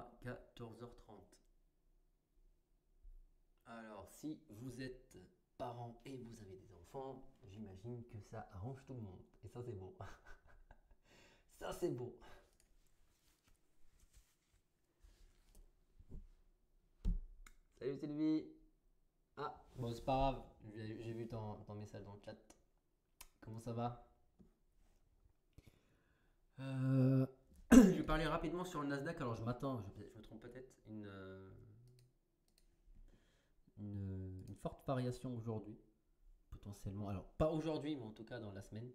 à 14h30. Alors, si vous êtes parent et vous avez des enfants, j'imagine que ça arrange tout le monde. Et ça, c'est bon. Ça, c'est bon. Salut Sylvie. Ah, bon, c'est pas grave. J'ai vu ton message dans le chat. Comment ça va? Euh, Je vais parler rapidement sur le Nasdaq. Alors, je m'attends, je me trompe peut-être, une forte variation aujourd'hui, potentiellement. Alors, pas aujourd'hui, mais en tout cas dans la semaine.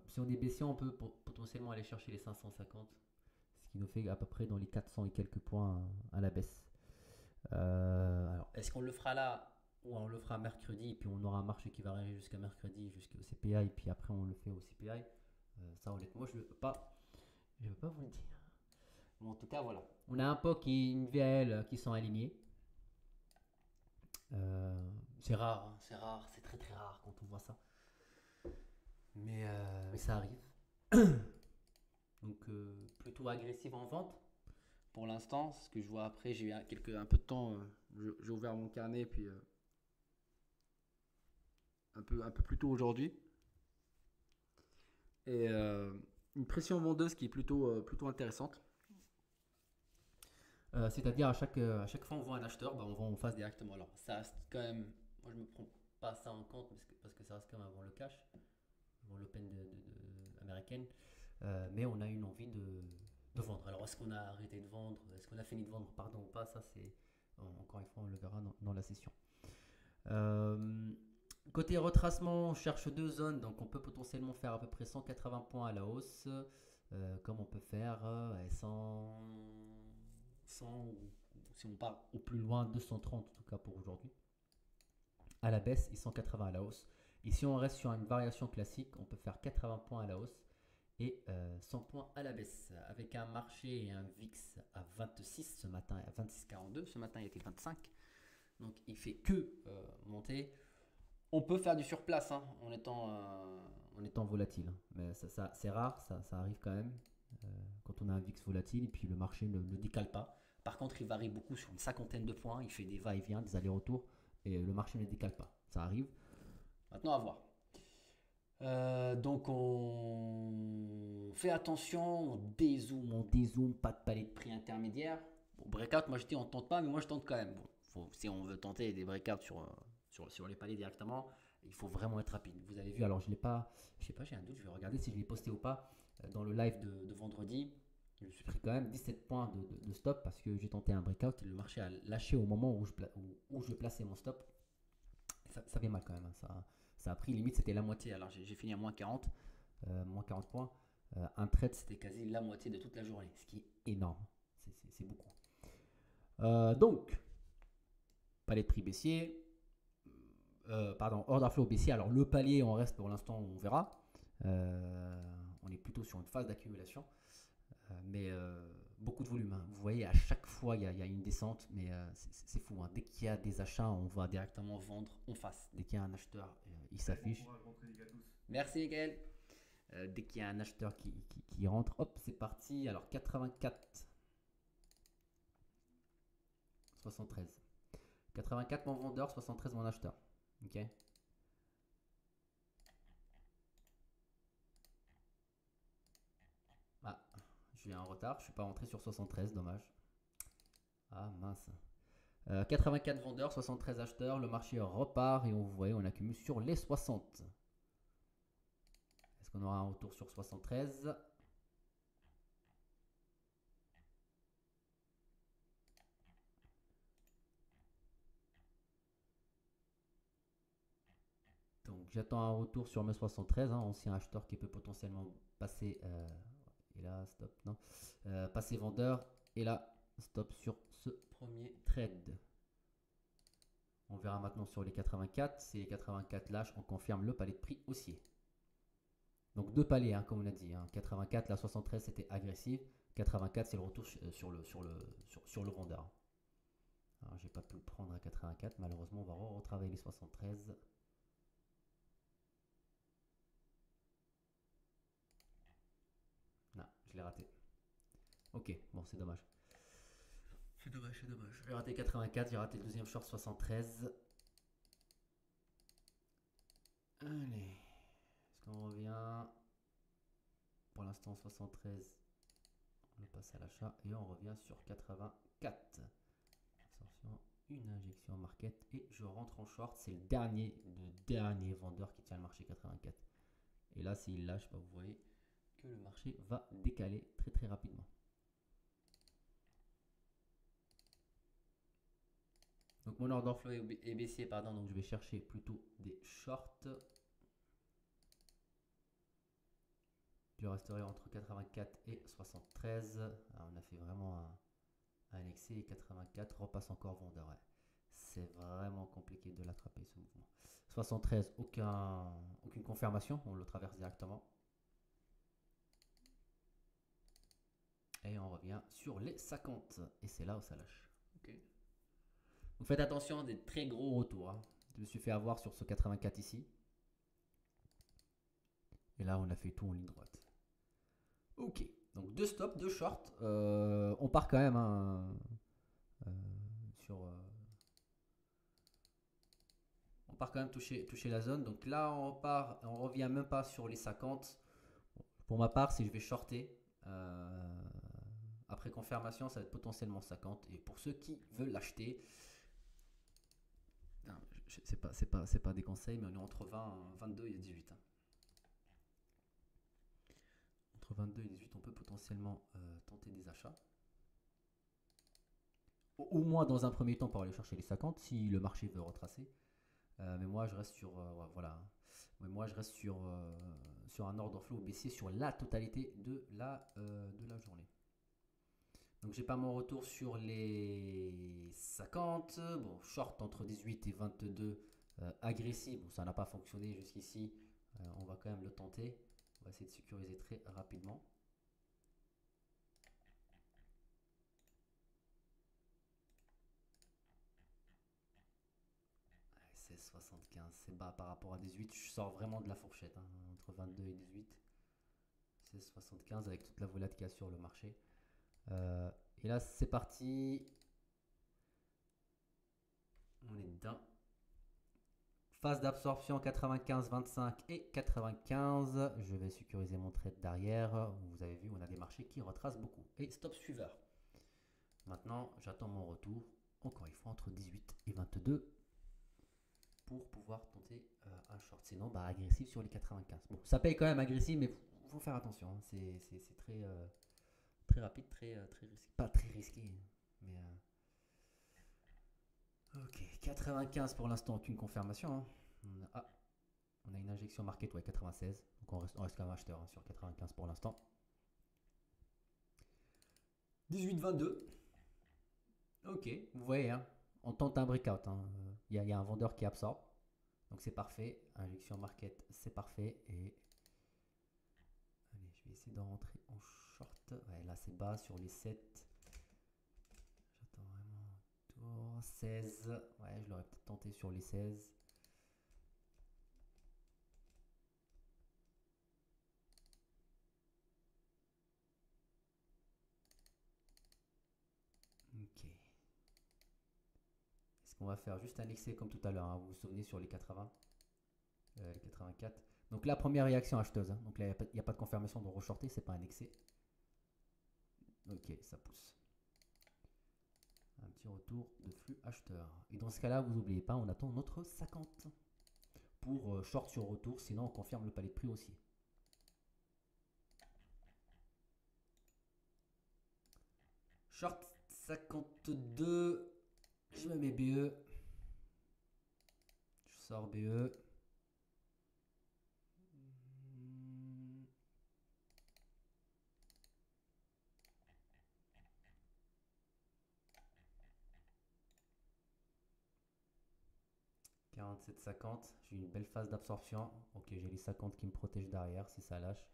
Si on est baissier, on peut potentiellement aller chercher les 550, ce qui nous fait à peu près dans les 400 et quelques points à la baisse. Alors, est-ce qu'on le fera là ou on le fera mercredi et puis on aura un marché qui va arriver jusqu'à mercredi, jusqu'au CPI, et puis après on le fait au CPI? Ça, honnêtement, je ne peux pas vous le dire. Bon, en tout cas, voilà. On a un POC et une VAL qui sont alignés. C'est rare, hein, c'est rare, c'est très très rare quand on voit ça. Mais ça arrive. Donc plutôt agressive en vente pour l'instant. Ce que je vois après, j'ai eu un peu de temps. J'ai ouvert mon carnet puis un peu plus tôt aujourd'hui. Et une pression vendeuse qui est plutôt intéressante. C'est-à-dire à chaque fois on voit un acheteur, bah, on vend en face directement. Alors ça reste quand même, moi je me prends pas ça en compte parce que ça reste quand même avant le cash, avant l'open américaine. Mais on a une envie de vendre. Alors est-ce qu'on a arrêté de vendre, est-ce qu'on a fini de vendre, pardon, ou pas? Ça c'est encore une fois on le verra dans la session. Euh, Côté retracement, on cherche deux zones, donc on peut potentiellement faire à peu près 180 points à la hausse, comme on peut faire 100 ou si on part au plus loin 230 en tout cas pour aujourd'hui à la baisse et 180 à la hausse. Et si on reste sur une variation classique, on peut faire 80 points à la hausse et 100 points à la baisse, avec un marché et un VIX à 26 ce matin et à 26,42. Ce matin il était 25, donc il fait que monter. On peut faire du surplace hein, en étant volatile, hein. Mais c'est rare, ça arrive quand même quand on a un VIX volatile et puis le marché ne décale pas. Par contre, il varie beaucoup sur une cinquantaine de points, il fait des va-et-vient, des allers-retours et le marché ne décale pas. Ça arrive. Maintenant, à voir. Donc on fait attention, on dézoome, pas de palier de prix intermédiaire. Bon, breakout, moi je dis on tente pas, mais moi je tente quand même. Bon, si on veut tenter des breakouts sur les paliers directement, il faut vraiment être rapide. Vous avez vu, alors je l'ai pas, je sais pas, j'ai un doute, je vais regarder si je l'ai posté ou pas dans le live de vendredi. Je me suis pris quand même 17 points de stop parce que j'ai tenté un breakout et le marché a lâché au moment où je plaçais mon stop. Ça fait mal quand même, hein. Ça a pris, limite c'était la moitié. Alors j'ai fini à moins 40 points. Un trade c'était quasi la moitié de toute la journée, ce qui est énorme. C'est beaucoup. Donc, palier de prix baissier, pardon, order flow baissier. Alors le palier, on reste pour l'instant, on verra. On est plutôt sur une phase d'accumulation. Mais beaucoup de volume, hein. Vous voyez, à chaque fois, il y a une descente, mais c'est fou, hein. Dès qu'il y a des achats, on va directement vendre en face. Dès qu'il y a un acheteur, il s'affiche. Bon merci, Miguel. Dès qu'il y a un acheteur qui rentre, hop, c'est parti. Alors, 84, 73. 84 mon vendeur, 73 mon acheteur. Ok. Ah, je suis en retard, je suis pas rentré sur 73, dommage. Ah mince. 84 vendeurs, 73 acheteurs, le marché repart et on voit, on accumule sur les 60. Est-ce qu'on aura un retour sur 73? Donc j'attends un retour sur mes 73, hein, ancien acheteur qui peut potentiellement passer, et là stop, non, passer vendeur, et là stop sur ce premier trade. On verra maintenant sur les 84, si les 84 lâchent, on confirme le palier de prix haussier. Donc deux paliers, hein, comme on a dit, hein. 84, la 73 c'était agressif, 84 c'est le retour sur le vendeur. Alors j'ai pas pu le prendre à 84, malheureusement on va retravailler les 73. Non, je l'ai raté. Ok, bon, c'est dommage. C'est dommage, c'est dommage. J'ai raté 84, j'ai raté le deuxième short 73. Allez, est-ce qu'on revient? Pour l'instant 73, on le passe à l'achat et on revient sur 84. Attention, une injection market et je rentre en short. C'est le dernier vendeur qui tient le marché 84. Et là, s'il lâche, bah, vous voyez que le marché va décaler très très rapidement. Donc mon order flow est baissier, pardon, donc je vais chercher plutôt des shorts. Je resterai entre 84 et 73. Alors, on a fait vraiment un excès et 84 repasse encore vendeur. Ouais. C'est vraiment compliqué de l'attraper ce mouvement. 73, aucune confirmation, on le traverse directement. Et on revient sur les 50. Et c'est là où ça lâche. Ok. Donc faites attention des très gros retours. Hein. Je me suis fait avoir sur ce 84 ici. Et là, on a fait tout en ligne droite. Ok. Donc deux stops, deux shorts. On part quand même hein, sur... on part quand même toucher la zone. Donc là, on revient même pas sur les 50. Pour ma part, si je vais shorter, après confirmation, ça va être potentiellement 50. Et pour ceux qui veulent l'acheter, c'est pas des conseils, mais on est entre 22 et 18. Hein. Entre 22 et 18, on peut potentiellement tenter des achats. Au moins dans un premier temps pour aller chercher les 50 si le marché veut retracer. Mais moi je reste sur voilà. Mais moi je reste sur un order flow baissier sur la totalité de la journée. Donc j'ai pas mon retour sur les 50. Bon, short entre 18 et 22 agressif. Bon, ça n'a pas fonctionné jusqu'ici. On va quand même le tenter. On va essayer de sécuriser très rapidement. 16,75, c'est bas par rapport à 18. Je sors vraiment de la fourchette hein, entre 22 et 18. 16,75 avec toute la volate qu'il y a sur le marché. Et là, c'est parti. On est dedans. Phase d'absorption 95, 25 et 95. Je vais sécuriser mon trade derrière. Vous avez vu, on a des marchés qui retracent beaucoup. Et stop suiveur. Maintenant, j'attends mon retour. Encore une fois, entre 18 et 22 pour pouvoir tenter un short. Sinon, bah, agressif sur les 95. Bon, ça paye quand même agressif, mais il faut faire attention. Hein. C'est très, très rapide, très risqué. Pas très risqué, mais... Ok, 95 pour l'instant, aucune confirmation. Hein. On a une injection market, ouais, 96. Donc on reste quand même acheteur hein, sur 95 pour l'instant. 18-22. Ok, vous voyez, hein, on tente un breakout. Hein. Y a un vendeur qui absorbe. Donc c'est parfait. Injection market, c'est parfait. Et allez, je vais essayer de rentrer en short. Ouais, là c'est bas sur les 7. J'attends vraiment un tour. 16. Ouais, je l'aurais peut-être tenté sur les 16. Ok. Est-ce qu'on va faire juste un excès comme tout à l'heure hein, vous vous souvenez sur les 80 les 84. Donc la première réaction acheteuse. Hein. Donc là, il n'y a pas de confirmation de re-shorter, c'est pas un excès. Ok, ça pousse. Un petit retour de flux acheteur. Et dans ce cas-là, vous n'oubliez pas, on attend notre 50 pour short sur retour, sinon on confirme le palier de prix aussi. Short 52, je me mets BE. Je sors BE. 47,50. J'ai une belle phase d'absorption. Ok, j'ai les 50 qui me protègent derrière. Si ça lâche,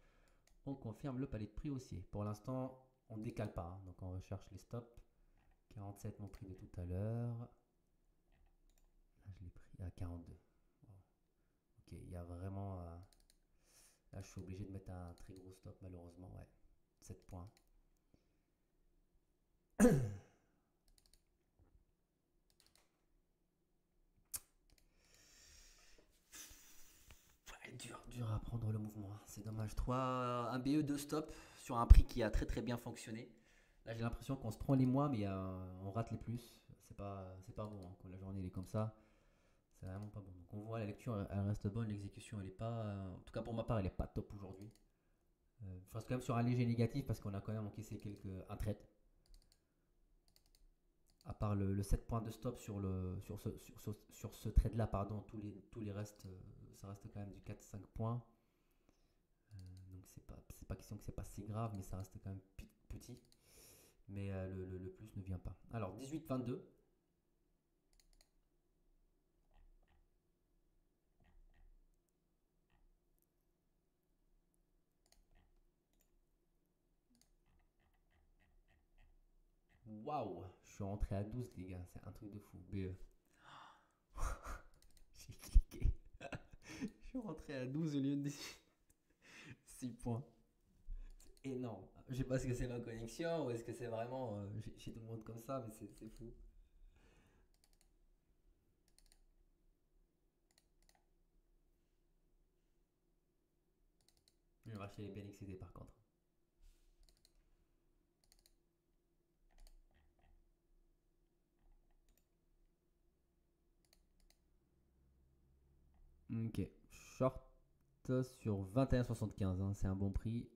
on confirme le palier de prix aussi. Pour l'instant, on ne décale pas. Hein, donc on recherche les stops. 47 mon prix de tout à l'heure. Là, je l'ai pris à 42. Wow. Ok, il y a vraiment... là, je suis obligé de mettre un très gros stop malheureusement. Ouais, 7 points. dur à prendre le mouvement, hein. C'est dommage. Un BE, 2 stop sur un prix qui a très très bien fonctionné. Là, j'ai l'impression qu'on se prend les mois, mais on rate les plus. C'est pas bon, hein. Quand la journée elle est comme ça, c'est vraiment pas bon. Donc on voit la lecture, elle reste bonne, l'exécution elle est pas, en tout cas pour ma part, elle est pas top aujourd'hui. Je reste quand même sur un léger négatif parce qu'on a quand même encaissé un trade. À part le 7 points de stop sur ce trade là, pardon, tous les restes, ça reste quand même du 4-5 points. Donc c'est pas question que c'est pas si grave, mais ça reste quand même petit. Mais le plus ne vient pas. Alors 18-22. Waouh, je suis rentré à 12 les gars, c'est un truc de fou. BE. J'ai cliqué. Je suis rentré à 12 au lieu de 6 points. C'est énorme. Je sais pas ce que c'est ma connexion ou est-ce que c'est vraiment chez tout le monde comme ça, mais c'est fou. Le marché est bien excité par contre. Ok. Short sur 21,75, hein, c'est un bon prix.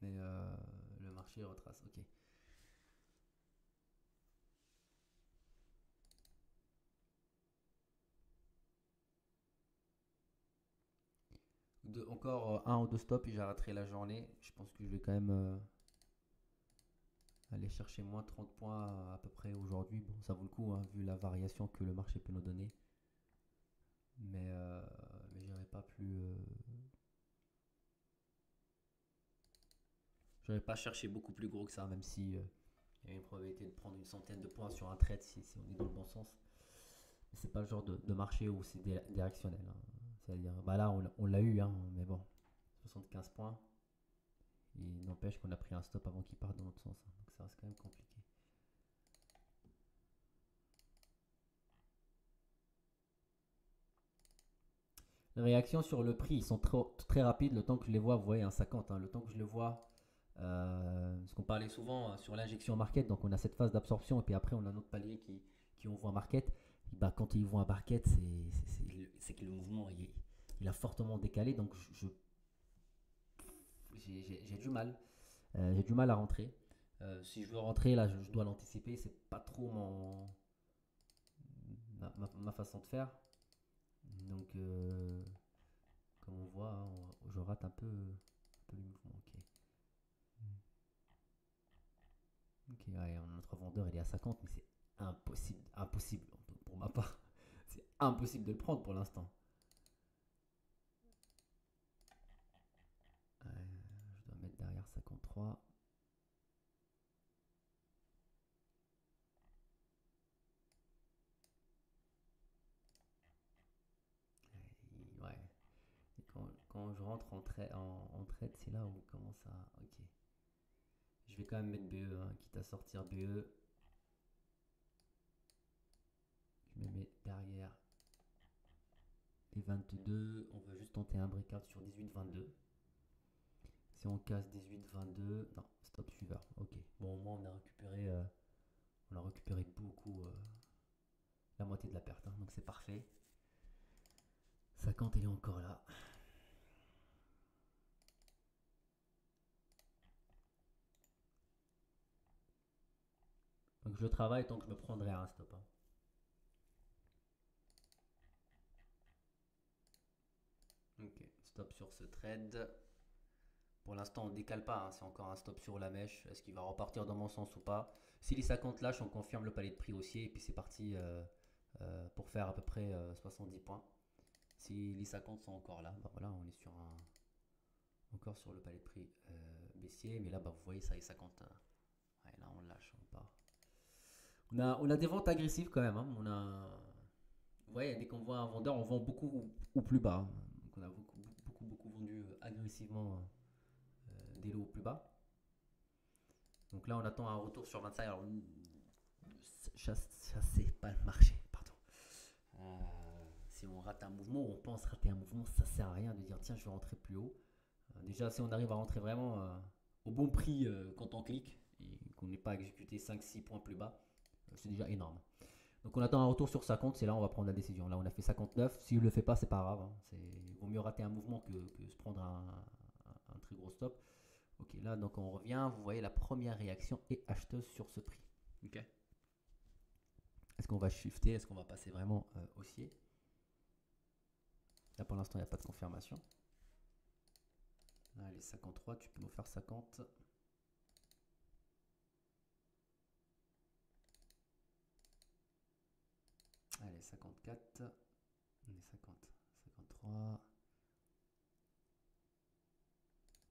Mais le marché retrace. Ok. Encore un ou deux stops et j'arrêterai la journée. Je pense que je vais quand même aller chercher moins 30 points à peu près aujourd'hui. Bon, ça vaut le coup, hein, vu la variation que le marché peut nous donner. Mais j'irai pas plus. J'aurais pas cherché beaucoup plus gros que ça, même si il y a une probabilité de prendre une centaine de points sur un trade si on est dans le bon sens. Mais c'est pas le genre de marché où c'est directionnel, hein. C'est-à-dire, bah là on l'a eu, hein, mais bon, 75 points. Il n'empêche qu'on a pris un stop avant qu'il parte dans l'autre sens, hein, donc ça reste quand même compliqué. Les réactions sur le prix, ils sont très rapides. Le temps que je les vois, vous voyez, un 50, hein, le temps que je le vois, parce qu'on parlait souvent sur l'injection market, donc on a cette phase d'absorption et puis après on a notre palier qui on voit market. Et bah, quand ils voient un market, c'est que le mouvement il a fortement décalé, donc j'ai du mal. J'ai du mal à rentrer. Si je veux rentrer, là, je dois l'anticiper. C'est pas trop ma façon de faire. Donc, comme on voit, hein, je rate un peu le mouvement. Ok. Ok, ouais, notre vendeur il est à 50, mais c'est impossible, impossible pour ma part. C'est impossible de le prendre pour l'instant. Je dois mettre derrière 53. Ouais. Et quand je rentre en trade, c'est là où il commence à. Ok. Je vais quand même mettre BE, hein, quitte à sortir BE. Je me mets derrière les 22. On veut juste tenter un breakout sur 18-22. Si on casse 18-22. Non, stop suiveur. Ok. Bon, au moins on a récupéré beaucoup. La moitié de la perte, hein, donc c'est parfait. 50, il est encore là. Donc je travaille tant que je me prendrai un stop, hein. Ok, stop sur ce trade. Pour l'instant, on ne décale pas, hein, c'est encore un stop sur la mèche. Est-ce qu'il va repartir dans mon sens ou pas? Si les 50 lâchent, on confirme le palier de prix haussier et puis c'est parti pour faire à peu près 70 points. Si les 50 sont encore là, bah voilà, on est encore sur le palier de prix baissier. Mais là, bah, vous voyez, ça est 50. Ouais, là, on lâche, on part. On a des ventes agressives quand même, hein. Ouais, dès qu'on voit un vendeur, on vend beaucoup au plus bas, hein. Donc on a beaucoup, beaucoup, beaucoup vendu agressivement des lots au plus bas. Donc là, on attend un retour sur 25. Alors, chasser, pas le marché, pardon. si on rate un mouvement ou on pense rater un mouvement, ça sert à rien de dire tiens je vais rentrer plus haut. Déjà si on arrive à rentrer vraiment au bon prix quand on clique et qu'on n'est pas exécuté 5-6 points plus bas, c'est déjà énorme. Donc on attend un retour sur 50, c'est là on va prendre la décision. Là on a fait 59, si je le fais pas c'est pas grave, hein. Il vaut mieux rater un mouvement que se prendre un très gros stop. Ok, là donc on revient, vous voyez la première réaction est acheteuse sur ce prix. Ok. Est-ce qu'on va shifter, est-ce qu'on va passer vraiment haussier? Là pour l'instant il n'y a pas de confirmation. Allez 53, tu peux nous faire 50. Allez 54, on est 50, 53.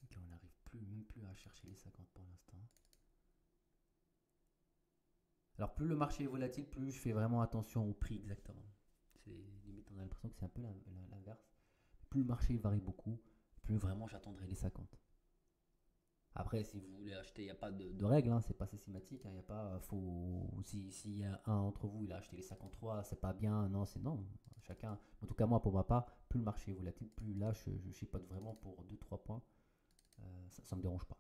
Ok, on n'arrive plus, même plus à chercher les 50 pour l'instant. Alors plus le marché est volatile, plus je fais vraiment attention au prix exactement. C'est limite on a l'impression que c'est un peu l'inverse. Plus le marché varie beaucoup, plus vraiment j'attendrai les 50. Après, si vous voulez acheter, il n'y a pas de règle, hein, c'est pas systématique. Il y a pas, si y a un d'entre vous, il a acheté les 53, c'est pas bien, non, c'est non. Chacun, en tout cas moi pour ma part, plus le marché est volatile, plus là je chipote vraiment pour 2-3 points. Ça me dérange pas.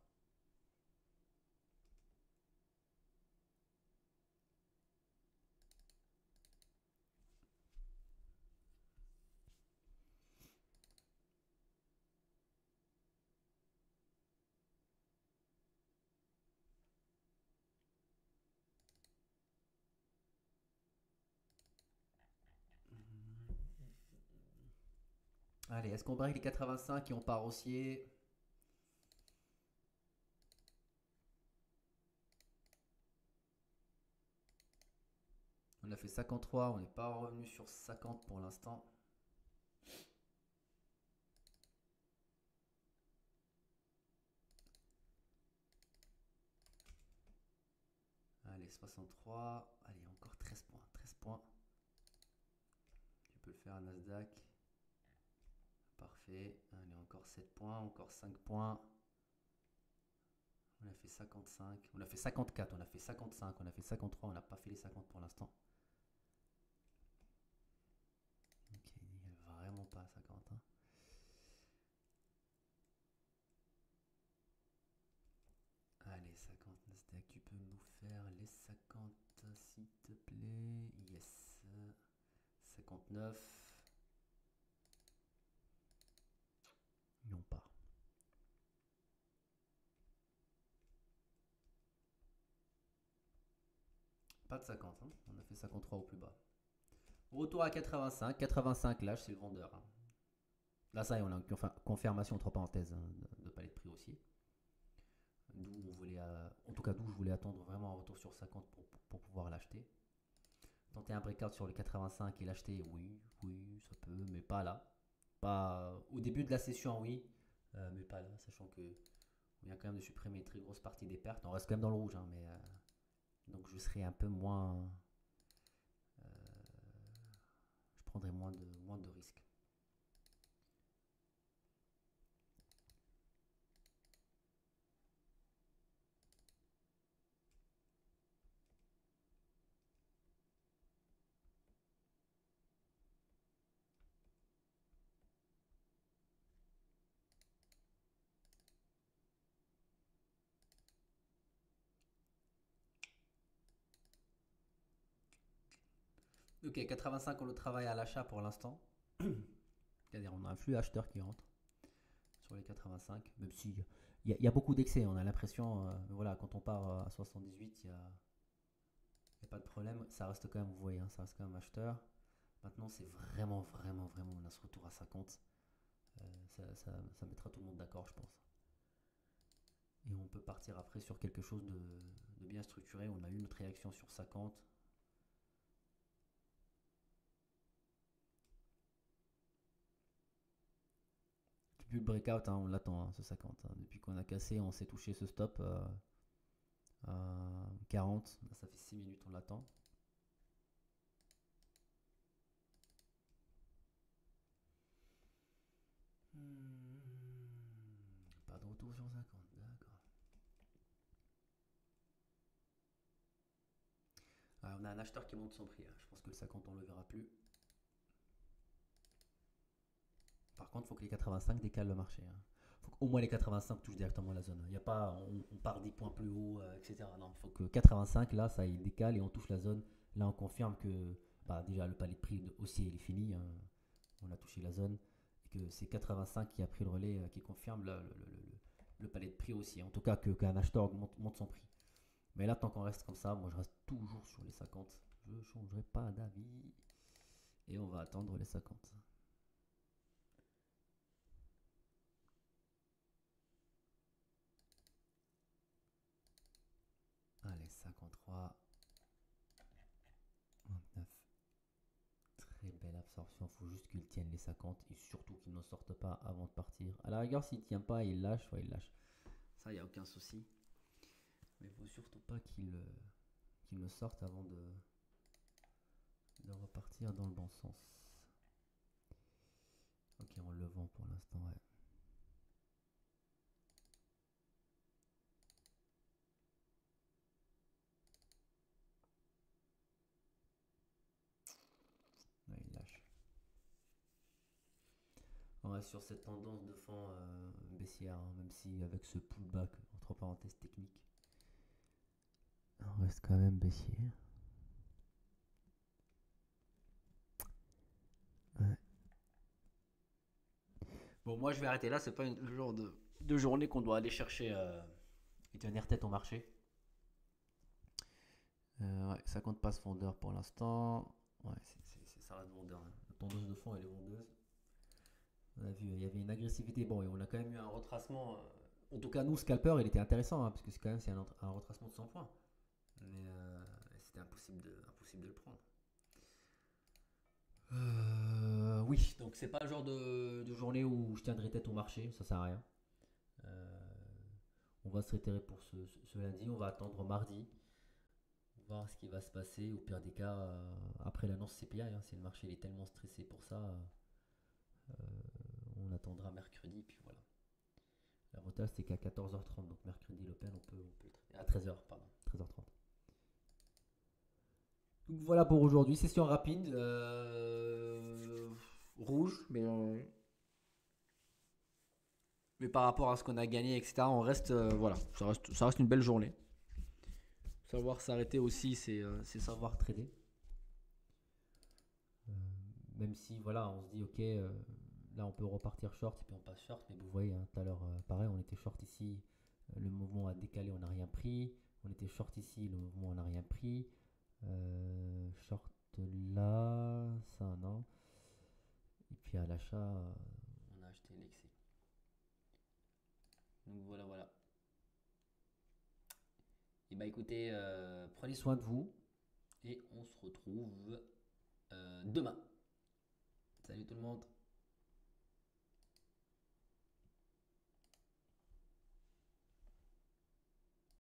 Allez, est-ce qu'on break les 85 et on part haussier? On a fait 53, on n'est pas revenu sur 50 pour l'instant. Allez, 63. Allez, encore 13 points. 13 points. Tu peux le faire à Nasdaq. Parfait. Allez, encore 7 points. Encore 5 points. On a fait 55. On a fait 54. On a fait 55. On a fait 53. On n'a pas fait les 50 pour l'instant. Ok, il va vraiment pas à 50. Hein. Allez, 50 Nasdaq. Tu peux nous faire les 50 s'il te plaît. Yes. 59. Et on part. Pas de 50, hein. On a fait 53 au plus bas. Retour à 85. 85 lâche, c'est le vendeur. Hein. Là, ça y est, on a une confirmation entre parenthèses hein, de palais de prix haussier. D'où on voulait, en tout cas d'où je voulais attendre vraiment un retour sur 50 pour pouvoir l'acheter. Tenter un breakout sur les 85 et l'acheter, oui, oui, ça peut, mais pas là. Pas au début de la session, oui, mais pas là, sachant que on vient quand même de supprimer une très grosse partie des pertes. On reste quand même dans le rouge, hein, mais donc je serai un peu moins, je prendrai moins de risques. Ok, 85 on le travaille à l'achat pour l'instant. C'est-à-dire on a un flux acheteur qui rentre sur les 85, même si il y a beaucoup d'excès, on a l'impression, voilà, quand on part à 78, il n'y a pas de problème, ça reste quand même, vous voyez, hein, ça reste quand même acheteur. Maintenant c'est vraiment, vraiment, vraiment, on a ce retour à 50, ça mettra tout le monde d'accord je pense. Et on peut partir après sur quelque chose de bien structuré, on a eu notre réaction sur 50. Depuis le breakout, hein, on l'attend, hein, ce 50. Hein. Depuis qu'on a cassé, on s'est touché ce stop à 40. Là, ça fait 6 minutes, on l'attend. Pas de retour sur 50, d'accord. Ah, on a un acheteur qui monte son prix. Hein. Je pense que le 50, on le verra plus. contre, il faut que les 85 décalent le marché. Hein. Faut qu'au moins les 85 touchent directement la zone. Il y a pas, on part 10 points plus haut, etc. Non, il faut que 85, là, ça il décale et on touche la zone. Là, on confirme que bah, déjà le palier de prix aussi il est fini. Hein. On a touché la zone. Et que c'est 85 qui a pris le relais, qui confirme le palier de prix aussi. En tout cas, qu'un acheteur monte son prix. Mais là, tant qu'on reste comme ça, moi je reste toujours sur les 50. Je ne changerai pas d'avis. Et on va attendre les 50. Allez, 53. 29. Très belle absorption. Faut juste qu'il tienne les 50. Et surtout qu'il ne sorte pas avant de partir. À la rigueur, s'il ne tient pas, il lâche. Ouais, il lâche. Ça, il n'y a aucun souci. Mais il faut surtout pas qu'il ne sorte avant de repartir dans le bon sens. Ok, on le vend pour l'instant, ouais. Ouais, il lâche. On reste sur cette tendance de fond baissière, hein, même si avec ce pullback, entre parenthèses technique, on reste quand même baissier. Ouais. Bon, moi je vais arrêter là, c'est pas le genre de journée qu'on doit aller chercher et tenir tête au marché. Ouais, ça compte pas ce fondeur pour l'instant. Ouais, ça reste vendeur. Hein. La tondeuse de fond, elle est vendeuse. On a vu, il y avait une agressivité. Bon, et on a quand même eu un retracement. En tout cas, nous, scalper, il était intéressant, hein, parce que c'est quand même un retracement de 100 points. Mais c'était impossible de le prendre. Oui, donc c'est pas le genre de journée où je tiendrai tête au marché, ça sert à rien. Euh, on va se réitérer pour ce lundi, on va attendre mardi, voir ce qui va se passer. Au pire des cas, après l'annonce CPI, hein, si le marché est tellement stressé pour ça, on attendra mercredi, puis voilà. L'avantage c'est qu'à 14h30, donc mercredi l'Open, on peut le traiter. À 13h, pardon, 13h30. Donc voilà pour aujourd'hui, session rapide, rouge, mais par rapport à ce qu'on a gagné, etc., on reste, voilà, ça reste une belle journée. Savoir s'arrêter aussi, c'est savoir trader. Euh, Même si, voilà, on se dit, ok, là on peut repartir short et puis on passe short, mais vous voyez, hein, tout à l'heure, pareil, on était short ici, le mouvement a décalé, on n'a rien pris. On était short ici, le mouvement, on n'a rien pris. Short là, ça non. Et puis à l'achat, on a acheté l'excès. Donc voilà, voilà. Et bah écoutez, prenez soin de vous et on se retrouve demain. Salut tout le monde.